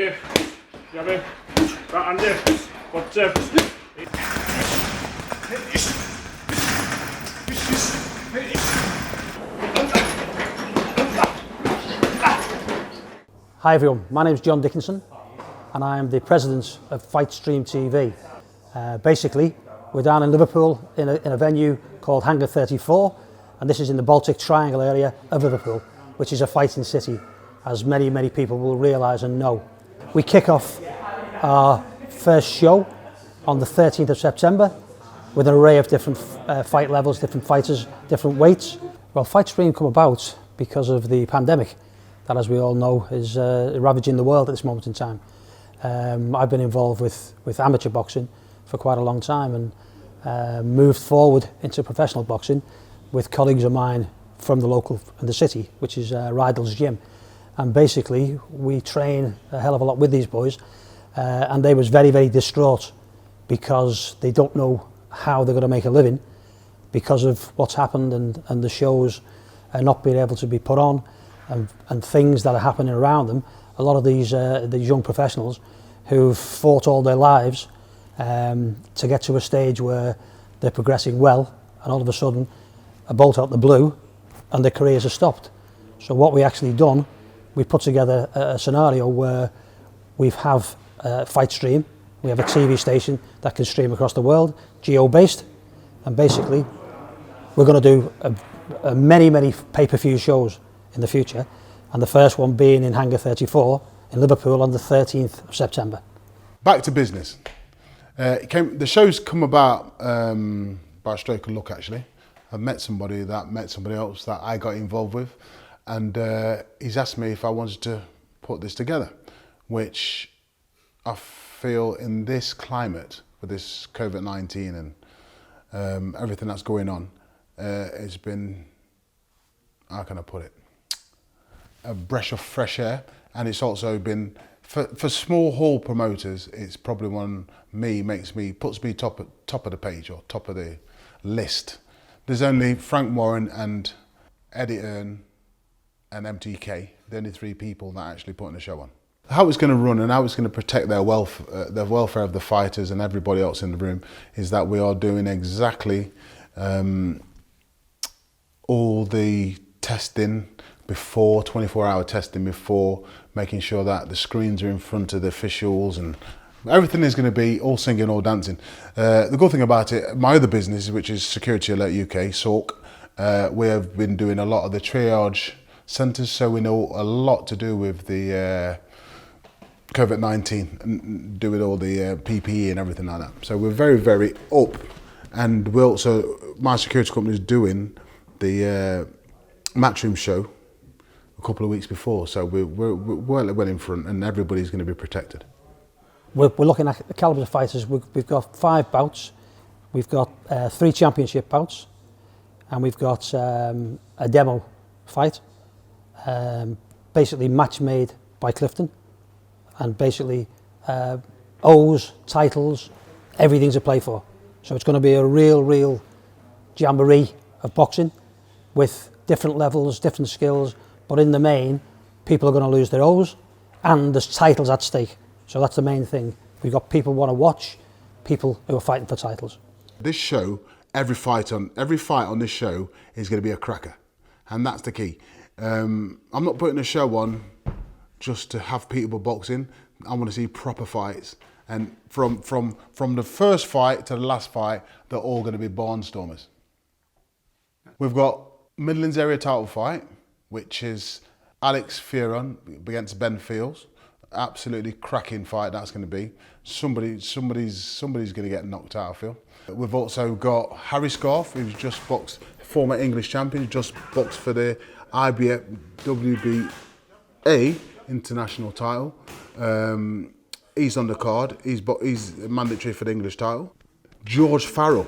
kick, jab in, right hand in, 1, 2. Hi everyone, my name is John Dickinson and I am the president of FightStream TV. Basically, we're down in Liverpool in a venue called Hangar 34, and this is in the Baltic Triangle area of Liverpool, which is a fighting city, as many people will realise and know. We kick off our first show on the 13th of September with an array of different fight levels, different fighters, different weights. Well, FightStream come about because of the pandemic that, as we all know, is ravaging the world at this moment in time. I've been involved with amateur boxing for quite a long time and moved forward into professional boxing with colleagues of mine from the local, in the city, which is Rydal's Gym. And basically, we train a hell of a lot with these boys, and they was very distraught because they don't know how they're going to make a living because of what's happened and the shows are not being able to be put on. And things that are happening around them. A lot of these young professionals who've fought all their lives to get to a stage where they're progressing well, and all of a sudden a bolt out the blue and their careers are stopped. So what we actually done, we put together a scenario where we have FightStream, we have a TV station that can stream across the world, geo-based, and basically we're going to do many pay-per-view shows in the future, and the first one being in Hangar 34 in Liverpool on the 13th of September. Back to business. The show's come about by a stroke of luck, actually. I've met somebody else that I got involved with, and he's asked me if I wanted to put this together, which I feel in this climate with this COVID-19 and everything that's going on, it's been, how can I put it, a breath of fresh air. And it's also been, for small hall promoters, it's probably puts me top of the page or top of the list. There's only Frank Warren and Eddie Earn and MTK, the only three people that are actually putting the show on. How it's going to run and how it's going to protect the welfare of the fighters and everybody else in the room is that we are doing exactly all the testing before, 24-hour testing before, making sure that the screens are in front of the officials, and everything is going to be all singing, all dancing. The good thing about it, my other business, which is Security Alert UK, SORC, we have been doing a lot of the triage centres, so we know a lot to do with the COVID-19 and doing all the PPE and everything like that. So we're very up, and we also, my security company is doing the Matchroom show a couple of weeks before, so we're well in front, and everybody's going to be protected. We're looking at the calibre of fighters. We've got 5 bouts, we've got 3 championship bouts, and we've got a demo fight, basically match made by Clifton, and basically O's, titles, everything to play for. So it's going to be a real jamboree of boxing with different levels, different skills, but in the main, people are going to lose their O's and there's titles at stake. So that's the main thing. We've got people who want to watch, people who are fighting for titles. This show, every fight on this show is going to be a cracker, and that's the key. I'm not putting a show on just to have people boxing. I want to see proper fights, and from the first fight to the last fight, they're all going to be barnstormers. We've got Midlands area title fight, which is Alex Fieron against Ben Fields. Absolutely cracking fight that's going to be. Somebody's going to get knocked out, I feel. We've also got Harry Scarf, who's just boxed, former English champion, just boxed for the IBF WBA international title. He's on the card. He's mandatory for the English title. George Farrell,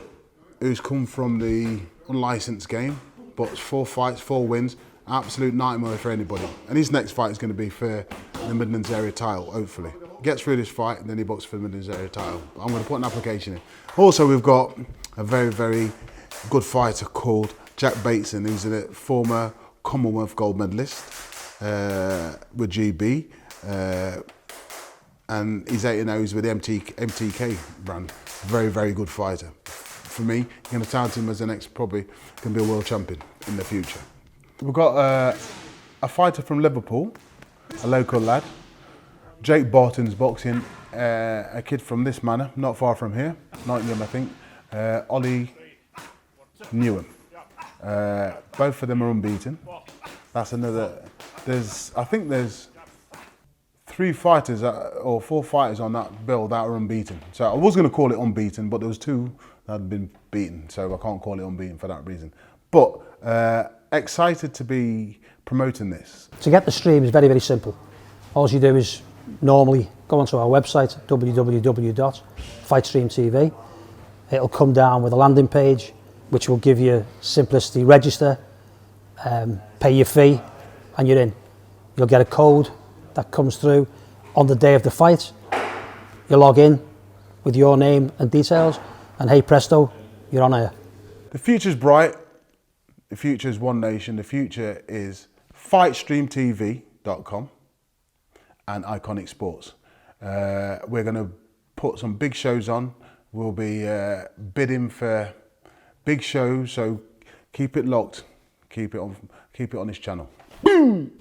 who's come from the unlicensed game, boxed 4 fights, 4 wins. Absolute nightmare for anybody. And his next fight is going to be for the Midlands area title, hopefully. Gets through this fight and then he boxes for the Midlands area title. I'm going to put an application in. Also, we've got a very good fighter called Jack Bateson, who's a former Commonwealth gold medalist with GB. and he's 8-0 with the MTK brand. Very, very good fighter. For me, you're going to tout him as the next, probably can be a world champion in the future. We've got a fighter from Liverpool, a local lad, Jake Barton's boxing, a kid from this manor, not far from here, Nottingham I think, Ollie Newham. Both of them are unbeaten. That's another, I think there's 3 fighters or 4 fighters on that bill that are unbeaten. So I was going to call it unbeaten, but there was 2 that had been beaten, so I can't call it unbeaten for that reason. But excited to be promoting this. To get the stream is very, very simple. All you do is normally go onto our website, www.fightstreamtv. It'll come down with a landing page, which will give you simplicity, register, pay your fee, and you're in. You'll get a code that comes through on the day of the fight. You log in with your name and details, and hey presto, you're on air. The future's bright. The future is One Nation. The future is fightstreamtv.com and Iconic Sports. We're going to put some big shows on. We'll be bidding for big shows, so keep it locked. Keep it on this channel. Boom!